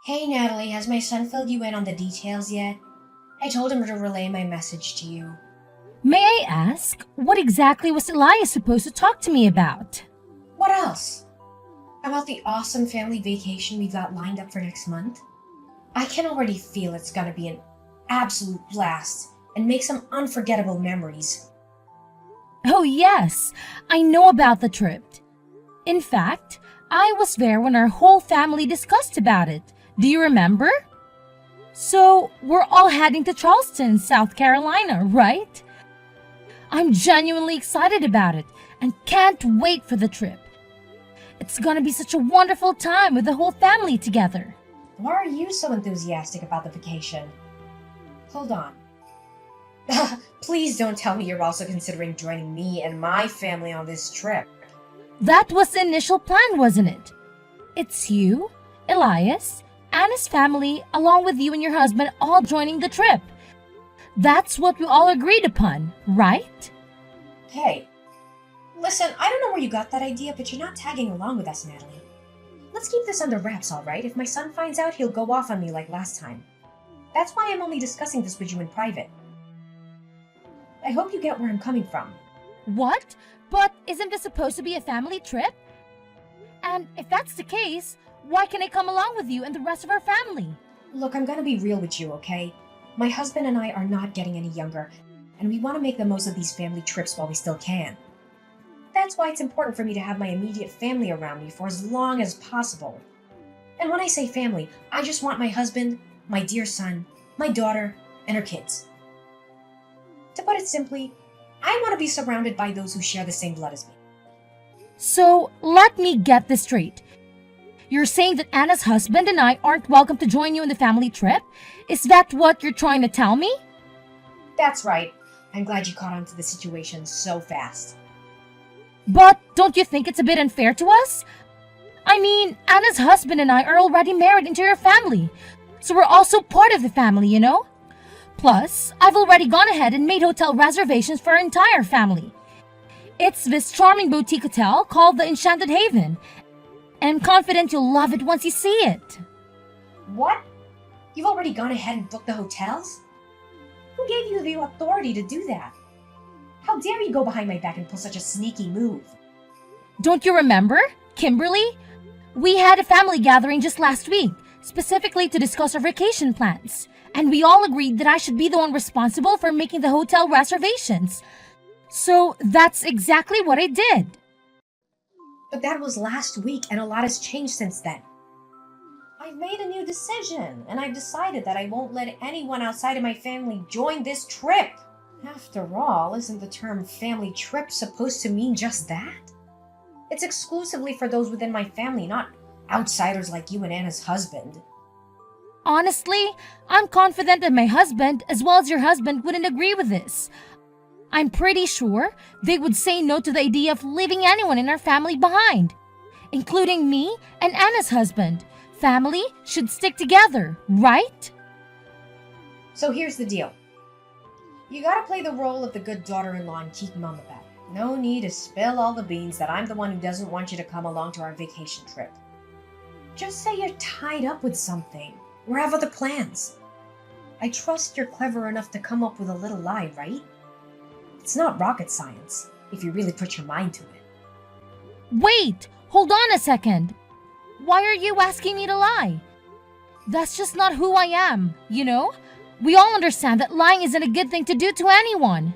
Hey Natalie, has my son filled you in on the details yet? I told him to relay my message to you. May I ask, what exactly was Elias supposed to talk to me about? What else? About the awesome family vacation we got lined up for next month? I can already feel it's gonna be an absolute blast and make some unforgettable memories. Oh, yes, I know about the trip. In fact, I was there when our whole family discussed about it. Do you remember? So, we're all heading to Charleston, South Carolina, right? I'm genuinely excited about it and can't wait for the trip. It's gonna be such a wonderful time with the whole family together. Why are you so enthusiastic about the vacation? Hold on. Please don't tell me you're also considering joining me and my family on this trip. That was the initial plan, wasn't it? It's you, Elias, and his family, along with you and your husband, all joining the trip. That's what we all agreed upon, right? Hey, listen, I don't know where you got that idea, but you're not tagging along with us, Natalie. Let's keep this under wraps, alright? If my son finds out, he'll go off on me like last time. That's why I'm only discussing this with you in private. I hope you get where I'm coming from. What? But isn't this supposed to be a family trip? And if that's the case, why can't I come along with you and the rest of our family? Look, I'm gonna be real with you, okay? My husband and I are not getting any younger, and we want to make the most of these family trips while we still can. That's why it's important for me to have my immediate family around me for as long as possible. And when I say family, I just want my husband, my dear son, my daughter, and her kids. To put it simply, I want to be surrounded by those who share the same blood as me. So, let me get this straight. You're saying that Anna's husband and I aren't welcome to join you in the family trip? Is that what you're trying to tell me? That's right. I'm glad you caught on to the situation so fast. But don't you think it's a bit unfair to us? I mean, Anna's husband and I are already married into your family, so we're also part of the family, you know? Plus, I've already gone ahead and made hotel reservations for our entire family. It's this charming boutique hotel called the Enchanted Haven, and I'm confident you'll love it once you see it. What? You've already gone ahead and booked the hotels? Who gave you the authority to do that? How dare you go behind my back and pull such a sneaky move? Don't you remember, Kimberly? We had a family gathering just last week, specifically to discuss our vacation plans, and we all agreed that I should be the one responsible for making the hotel reservations. So that's exactly what I did. But that was last week, and a lot has changed since then. I've made a new decision, and I've decided that I won't let anyone outside of my family join this trip. After all, isn't the term family trip supposed to mean just that? It's exclusively for those within my family, not outsiders like you and Anna's husband. Honestly, I'm confident that my husband, as well as your husband, wouldn't agree with this. I'm pretty sure they would say no to the idea of leaving anyone in our family behind, including me and Anna's husband. Family should stick together, right? So here's the deal. You gotta play the role of the good daughter-in-law and keep mum about it. No need to spill all the beans that I'm the one who doesn't want you to come along to our vacation trip. Just say you're tied up with something, or have other plans. I trust you're clever enough to come up with a little lie, right? It's not rocket science, if you really put your mind to it. Wait, hold on a second. Why are you asking me to lie? That's just not who I am, you know? We all understand that lying isn't a good thing to do to anyone.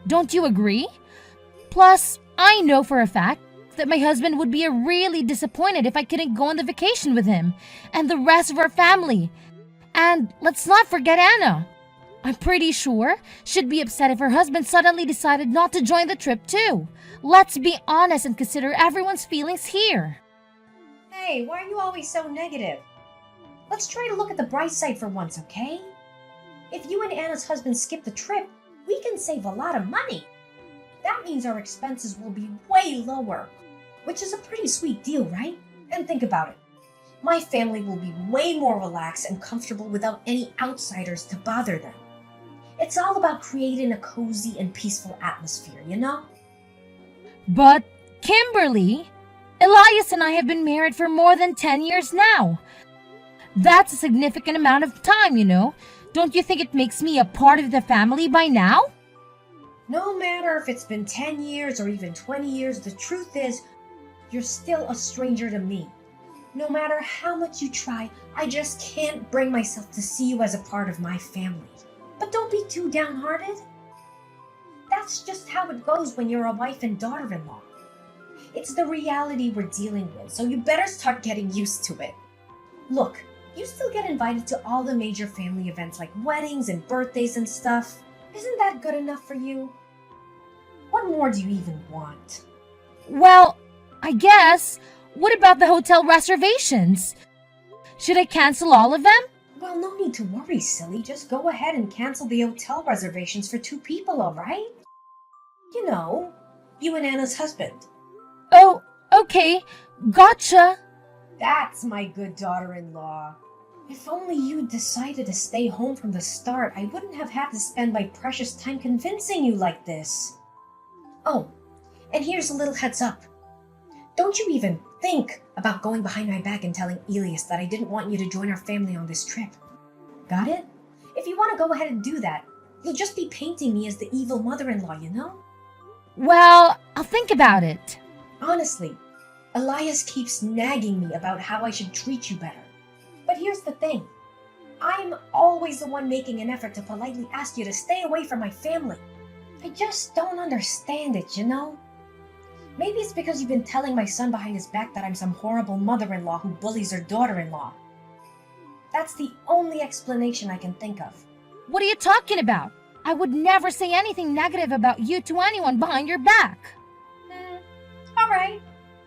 Don't you agree? Plus, I know for a fact that my husband would be really disappointed if I couldn't go on the vacation with him and the rest of our family. And let's not forget Anna. I'm pretty sure she'd be upset if her husband suddenly decided not to join the trip too. Let's be honest and consider everyone's feelings here. Hey, why are you always so negative? Let's try to look at the bright side for once, okay? If you and Anna's husband skip the trip, we can save a lot of money. That means our expenses will be way lower, which is a pretty sweet deal, right? And think about it. My family will be way more relaxed and comfortable without any outsiders to bother them. It's all about creating a cozy and peaceful atmosphere, you know? But, Kimberly, Elias and I have been married for more than 10 years now. That's a significant amount of time, you know. Don't you think it makes me a part of the family by now? No matter if it's been 10 years or even 20 years, the truth is, you're still a stranger to me. No matter how much you try, I just can't bring myself to see you as a part of my family. But don't be too downhearted. That's just how it goes when you're a wife and daughter-in-law. It's the reality we're dealing with, so you better start getting used to it. Look, you still get invited to all the major family events like weddings and birthdays and stuff. Isn't that good enough for you? What more do you even want? Well, I guess. What about the hotel reservations? Should I cancel all of them? Well, no need to worry, silly. Just go ahead and cancel the hotel reservations for 2 people, alright? You know, you and Anna's husband. Oh, okay. Gotcha. That's my good daughter-in-law. If only you'd decided to stay home from the start, I wouldn't have had to spend my precious time convincing you like this. Oh, and here's a little heads up. Don't you even think about going behind my back and telling Elias that I didn't want you to join our family on this trip. Got it? If you want to go ahead and do that, you'll just be painting me as the evil mother-in-law, you know? Well, I'll think about it. Honestly, Elias keeps nagging me about how I should treat you better. But here's the thing. I'm always the one making an effort to politely ask you to stay away from my family. I just don't understand it, you know? Maybe it's because you've been telling my son behind his back that I'm some horrible mother-in-law who bullies her daughter-in-law. That's the only explanation I can think of. What are you talking about? I would never say anything negative about you to anyone behind your back. Alright.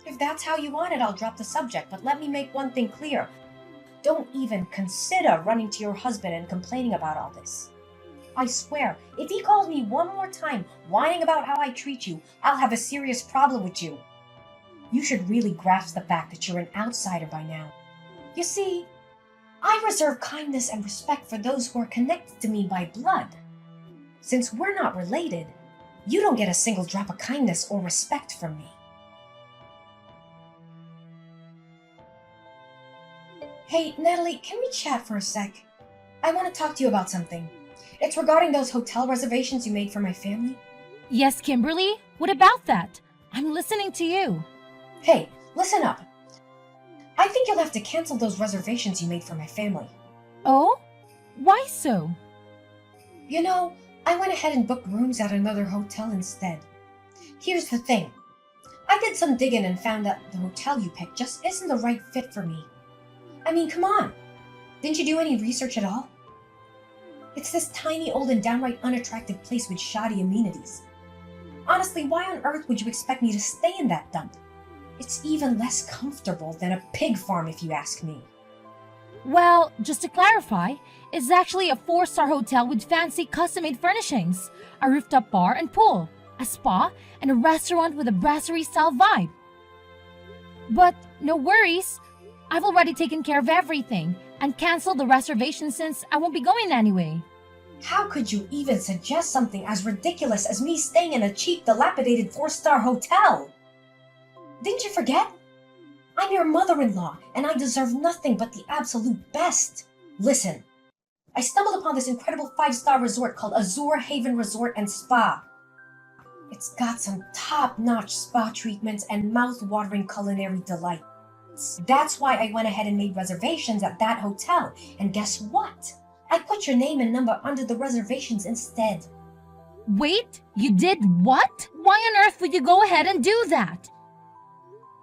If that's how you want it, I'll drop the subject, but let me make one thing clear. Don't even consider running to your husband and complaining about all this. I swear, if he calls me one more time whining about how I treat you, I'll have a serious problem with you. You should really grasp the fact that you're an outsider by now. You see, I reserve kindness and respect for those who are connected to me by blood. Since we're not related, you don't get a single drop of kindness or respect from me. Hey, Natalie, can we chat for a sec? I want to talk to you about something. It's regarding those hotel reservations you made for my family. Yes, Kimberly? What about that? I'm listening to you. Hey, listen up. I think you'll have to cancel those reservations you made for my family. Oh? Why so? You know, I went ahead and booked rooms at another hotel instead. Here's the thing. I did some digging and found that the hotel you picked just isn't the right fit for me. I mean, come on. Didn't you do any research at all? It's this tiny, old, and downright unattractive place with shoddy amenities. Honestly, why on earth would you expect me to stay in that dump? It's even less comfortable than a pig farm, if you ask me. Well, just to clarify, it's actually a 4-star hotel with fancy custom-made furnishings, a rooftop bar and pool, a spa, and a restaurant with a brasserie-style vibe. But no worries, I've already taken care of everything and canceled the reservation since I won't be going anyway. How could you even suggest something as ridiculous as me staying in a cheap, dilapidated 4-star hotel? Didn't you forget? I'm your mother-in-law, and I deserve nothing but the absolute best. Listen, I stumbled upon this incredible 5-star resort called Azure Haven Resort and Spa. It's got some top-notch spa treatments and mouth-watering culinary delight. That's why I went ahead and made reservations at that hotel. And guess what? I put your name and number under the reservations instead. Wait, you did what? Why on earth would you go ahead and do that?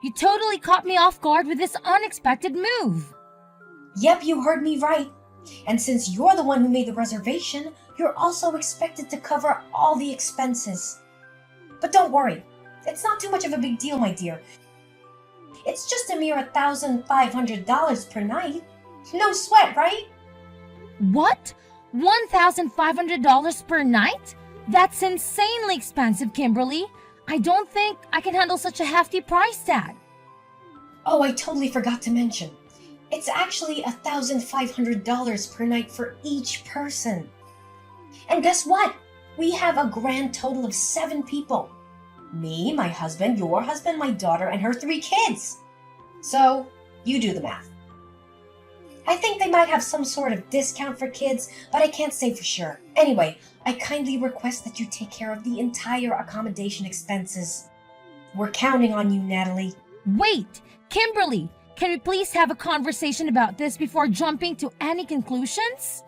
You totally caught me off guard with this unexpected move. Yep, you heard me right. And since you're the one who made the reservation, you're also expected to cover all the expenses. But don't worry, it's not too much of a big deal, my dear. It's just a mere $1,500 per night. No sweat, right? What? $1,500 per night? That's insanely expensive, Kimberly. I don't think I can handle such a hefty price tag. Oh, I totally forgot to mention. It's actually $1,500 per night for each person. And guess what? We have a grand total of 7 people. Me, my husband, your husband, my daughter, and her 3 kids. So, you do the math. I think they might have some sort of discount for kids, but I can't say for sure. Anyway, I kindly request that you take care of the entire accommodation expenses. We're counting on you, Natalie. Wait, Kimberly, can we please have a conversation about this before jumping to any conclusions?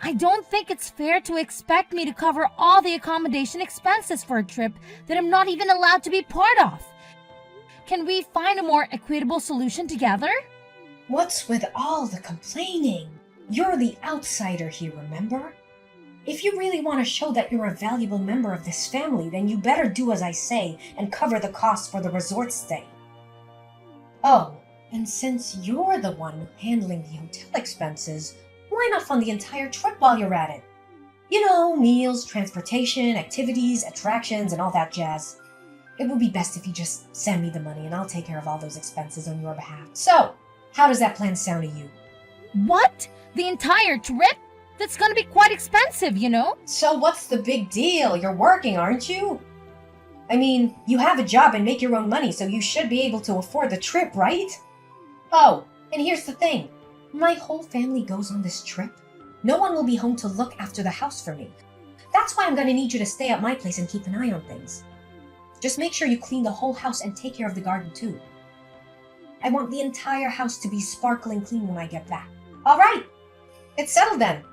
I don't think it's fair to expect me to cover all the accommodation expenses for a trip that I'm not even allowed to be part of. Can we find a more equitable solution together? What's with all the complaining? You're the outsider here, remember? If you really want to show that you're a valuable member of this family, then you better do as I say and cover the costs for the resort stay. Oh, and since you're the one handling the hotel expenses, why not fund the entire trip while you're at it? You know, meals, transportation, activities, attractions, and all that jazz. It would be best if you just send me the money and I'll take care of all those expenses on your behalf. So, how does that plan sound to you? What? The entire trip? That's gonna be quite expensive, you know? So what's the big deal? You're working, aren't you? I mean, you have a job and make your own money, so you should be able to afford the trip, right? Oh, and here's the thing. My whole family goes on this trip. No one will be home to look after the house for me. That's why I'm gonna need you to stay at my place and keep an eye on things. Just make sure you clean the whole house and take care of the garden too. I want the entire house to be sparkling clean when I get back. All right, it's settled then.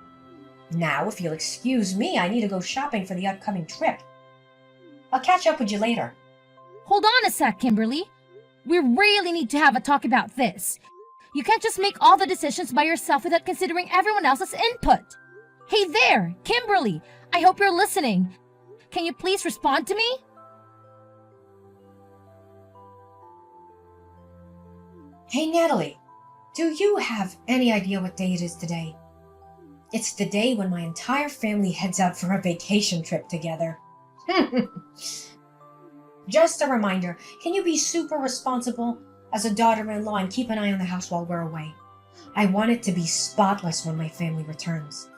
Now, if you'll excuse me, I need to go shopping for the upcoming trip. I'll catch up with you later. Hold on a sec, Kimberly. We really need to have a talk about this. You can't just make all the decisions by yourself without considering everyone else's input. Hey there, Kimberly. I hope you're listening. Can you please respond to me? Hey, Natalie. Do you have any idea what day it is today? It's the day when my entire family heads out for a vacation trip together. Just a reminder, can you be super responsible as a daughter-in-law and keep an eye on the house while we're away? I want it to be spotless when my family returns.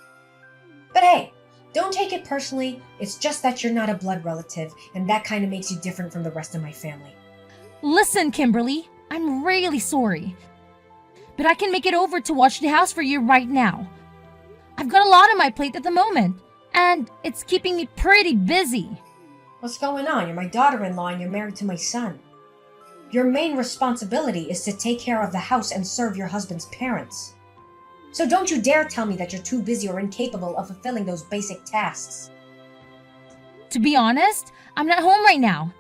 But hey, don't take it personally. It's just that you're not a blood relative, and that kind of makes you different from the rest of my family. Listen, Kimberly, I'm really sorry. But I can make it over to watch the house for you right now. I've got a lot on my plate at the moment, and it's keeping me pretty busy. What's going on? You're my daughter-in-law and you're married to my son. Your main responsibility is to take care of the house and serve your husband's parents. So don't you dare tell me that you're too busy or incapable of fulfilling those basic tasks. To be honest, I'm not home right now.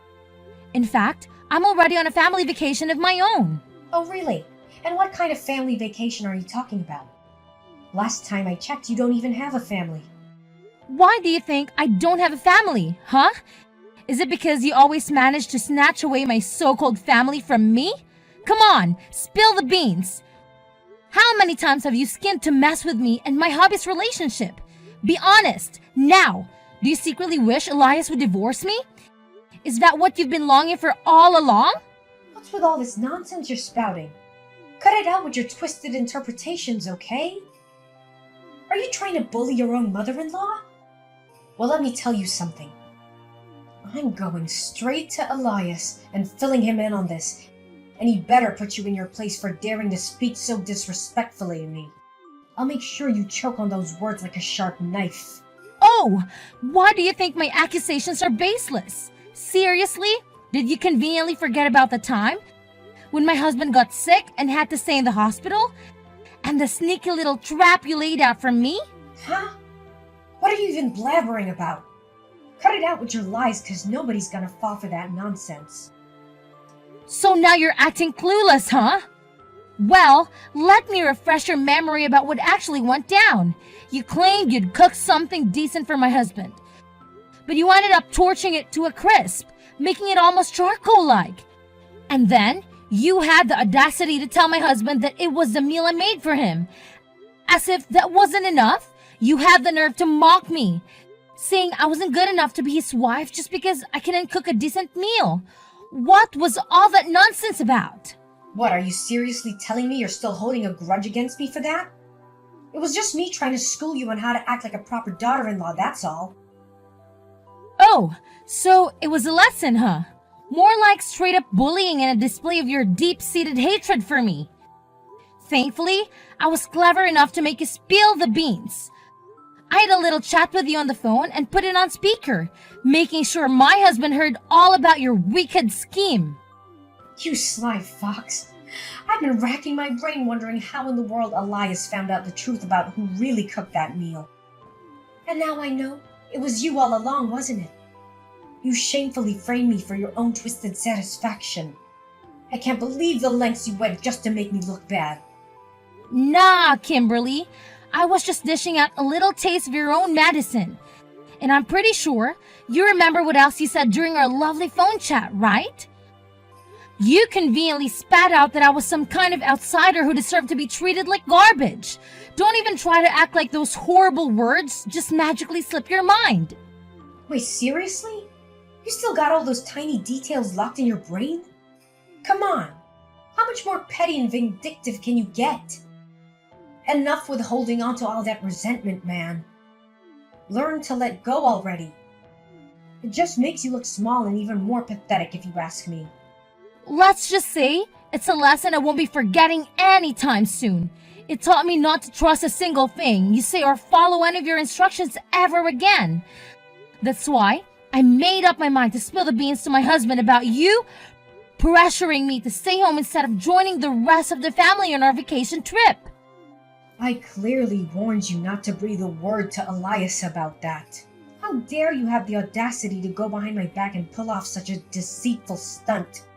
In fact, I'm already on a family vacation of my own. Oh, really? And what kind of family vacation are you talking about? Last time I checked, you don't even have a family. Why do you think I don't have a family, huh? Is it because you always manage to snatch away my so-called family from me? Come on, spill the beans. How many times have you skinned to mess with me and my hubby's relationship? Be honest, now. Do you secretly wish Elias would divorce me? Is that what you've been longing for all along? What's with all this nonsense you're spouting? Cut it out with your twisted interpretations, okay? Are you trying to bully your own mother-in-law? Well, let me tell you something. I'm going straight to Elias and filling him in on this, and he'd better put you in your place for daring to speak so disrespectfully to me. I'll make sure you choke on those words like a sharp knife. Oh, why do you think my accusations are baseless? Seriously? Did you conveniently forget about the time when my husband got sick and had to stay in the hospital? And the sneaky little trap you laid out for me? Huh? What are you even blabbering about? Cut it out with your lies, because nobody's gonna fall for that nonsense. So now you're acting clueless, huh? Well, let me refresh your memory about what actually went down. You claimed you'd cooked something decent for my husband, but you ended up torching it to a crisp, making it almost charcoal-like. And then you had the audacity to tell my husband that it was the meal I made for him. As if that wasn't enough, you had the nerve to mock me, saying I wasn't good enough to be his wife just because I couldn't cook a decent meal. What was all that nonsense about? What, are you seriously telling me you're still holding a grudge against me for that? It was just me trying to school you on how to act like a proper daughter-in-law, that's all. Oh, so it was a lesson, huh? More like straight up bullying and a display of your deep-seated hatred for me. Thankfully, I was clever enough to make you spill the beans. I had a little chat with you on the phone and put it on speaker, making sure my husband heard all about your wicked scheme. You sly fox. I've been racking my brain wondering how in the world Elias found out the truth about who really cooked that meal. And now I know it was you all along, wasn't it? You shamefully framed me for your own twisted satisfaction. I can't believe the lengths you went just to make me look bad. Nah, Kimberly. I was just dishing out a little taste of your own medicine. And I'm pretty sure you remember what else you said during our lovely phone chat, right? You conveniently spat out that I was some kind of outsider who deserved to be treated like garbage. Don't even try to act like those horrible words just magically slip your mind. Wait, seriously? You still got all those tiny details locked in your brain? Come on. How much more petty and vindictive can you get? Enough with holding on to all that resentment, man. Learn to let go already. It just makes you look small and even more pathetic if you ask me. Let's just say it's a lesson I won't be forgetting anytime soon. It taught me not to trust a single thing you say or follow any of your instructions ever again. That's why I made up my mind to spill the beans to my husband about you pressuring me to stay home instead of joining the rest of the family on our vacation trip. I clearly warned you not to breathe a word to Elias about that. How dare you have the audacity to go behind my back and pull off such a deceitful stunt?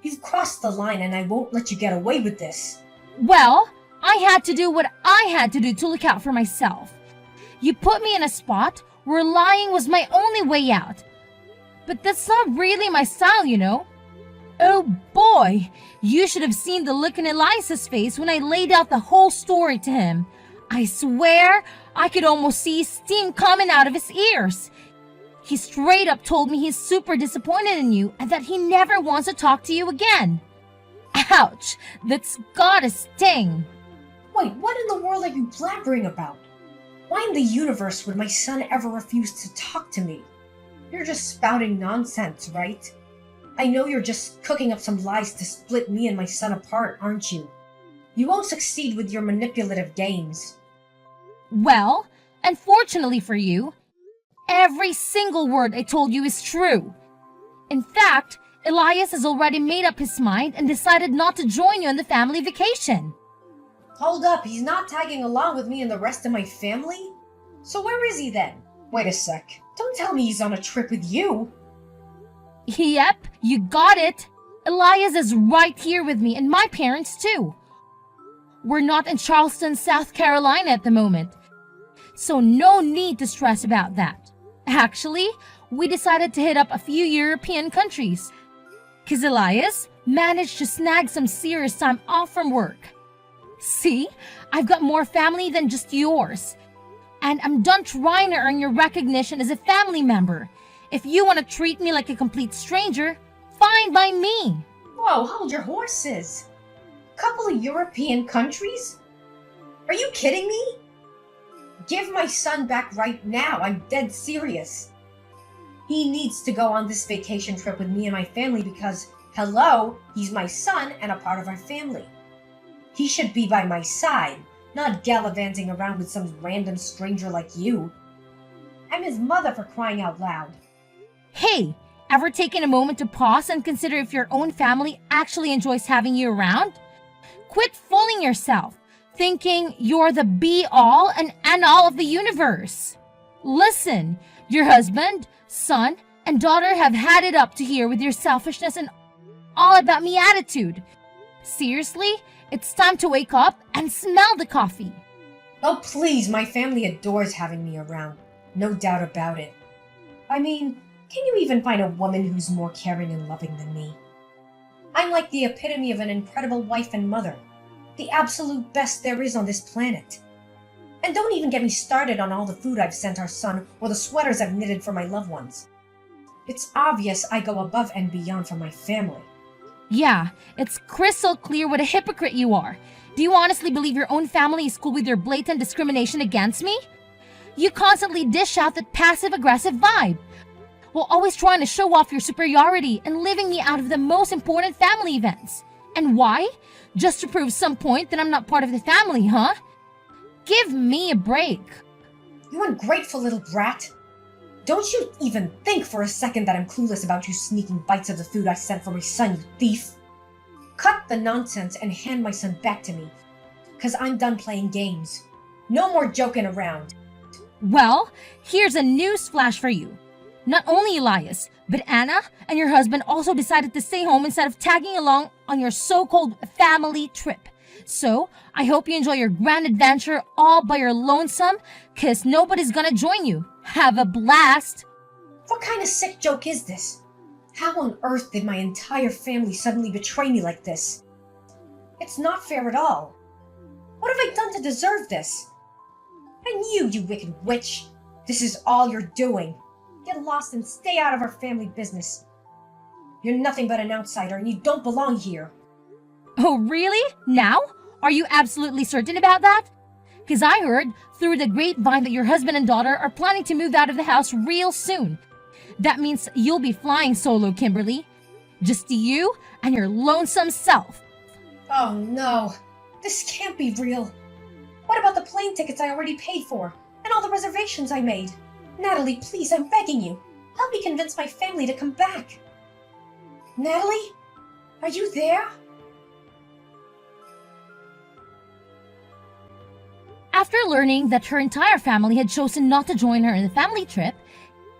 You've crossed the line and I won't let you get away with this. Well, I had to do what I had to do to look out for myself. You put me in a spot where lying was my only way out. But that's not really my style, you know. Oh boy, you should have seen the look in Elias's face when I laid out the whole story to him. I swear I could almost see steam coming out of his ears. He straight up told me he's super disappointed in you and that he never wants to talk to you again. Ouch, that's gotta sting. Wait, what in the world are you blabbering about? Why in the universe would my son ever refuse to talk to me? You're just spouting nonsense, right? I know you're just cooking up some lies to split me and my son apart, aren't you? You won't succeed with your manipulative games. Well, unfortunately for you, every single word I told you is true. In fact, Elias has already made up his mind and decided not to join you on the family vacation. Hold up, he's not tagging along with me and the rest of my family? So where is he then? Wait a sec, don't tell me he's on a trip with you. Yep, you got it. Elias is right here with me and my parents too. We're not in Charleston, South Carolina at the moment, so no need to stress about that. Actually, we decided to hit up a few European countries, because Elias managed to snag some serious time off from work. See, I've got more family than just yours, and I'm done trying to earn your recognition as a family member. If you want to treat me like a complete stranger, fine by me. Whoa, hold your horses. Couple of European countries? Are you kidding me? Give my son back right now. I'm dead serious. He needs to go on this vacation trip with me and my family because, hello, he's my son and a part of our family. He should be by my side, not gallivanting around with some random stranger like you. I'm his mother, for crying out loud. Hey, ever taken a moment to pause and consider if your own family actually enjoys having you around? Quit fooling yourself, thinking you're the be-all and end-all of the universe. Listen, your husband, son, and daughter have had it up to here with your selfishness and all about me attitude. Seriously, it's time to wake up and smell the coffee. Oh, please, my family adores having me around. No doubt about it. I mean, can you even find a woman who's more caring and loving than me? I'm like the epitome of an incredible wife and mother. The absolute best there is on this planet. And don't even get me started on all the food I've sent our son or the sweaters I've knitted for my loved ones. It's obvious I go above and beyond for my family. Yeah, it's crystal clear what a hypocrite you are. Do you honestly believe your own family is cool with your blatant discrimination against me? You constantly dish out that passive-aggressive vibe, while always trying to show off your superiority and leaving me out of the most important family events. And why? Just to prove some point that I'm not part of the family, huh? Give me a break. You ungrateful little brat. Don't you even think for a second that I'm clueless about you sneaking bites of the food I sent for my son, you thief. Cut the nonsense and hand my son back to me, 'cause I'm done playing games. No more joking around. Well, here's a news flash for you. Not only Elias, but Anna and your husband also decided to stay home instead of tagging along on your so-called family trip. So, I hope you enjoy your grand adventure all by your lonesome, 'cause nobody's gonna join you. Have a blast! What kind of sick joke is this? How on earth did my entire family suddenly betray me like this? It's not fair at all. What have I done to deserve this? I knew, you wicked witch. This is all you're doing. Get lost and stay out of our family business. You're nothing but an outsider and you don't belong here. Oh, really? Now? Are you absolutely certain about that? Because I heard through the grapevine that your husband and daughter are planning to move out of the house real soon. That means you'll be flying solo, Kimberly. Just you and your lonesome self. Oh no, this can't be real. What about the plane tickets I already paid for? And all the reservations I made? Natalie, please, I'm begging you. Help me convince my family to come back. Natalie? Are you there? After learning that her entire family had chosen not to join her in the family trip,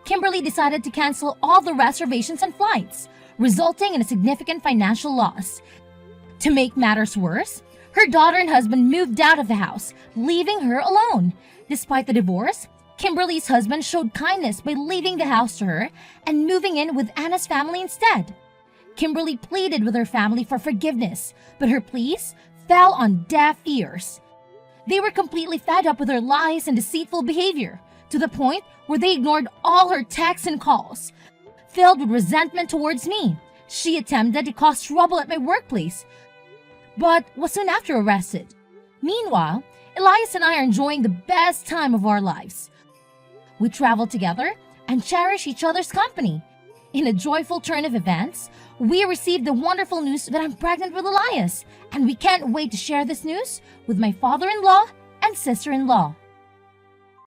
Kimberly decided to cancel all the reservations and flights, resulting in a significant financial loss. To make matters worse, her daughter and husband moved out of the house, leaving her alone. Despite the divorce, Kimberly's husband showed kindness by leaving the house to her and moving in with Anna's family instead. Kimberly pleaded with her family for forgiveness, but her pleas fell on deaf ears. They were completely fed up with her lies and deceitful behavior, to the point where they ignored all her texts and calls. Filled with resentment towards me, she attempted to cause trouble at my workplace, but was soon after arrested. Meanwhile, Elias and I are enjoying the best time of our lives. We travel together and cherish each other's company. In a joyful turn of events, we received the wonderful news that I'm pregnant with Elias, and we can't wait to share this news with my father-in-law and sister-in-law.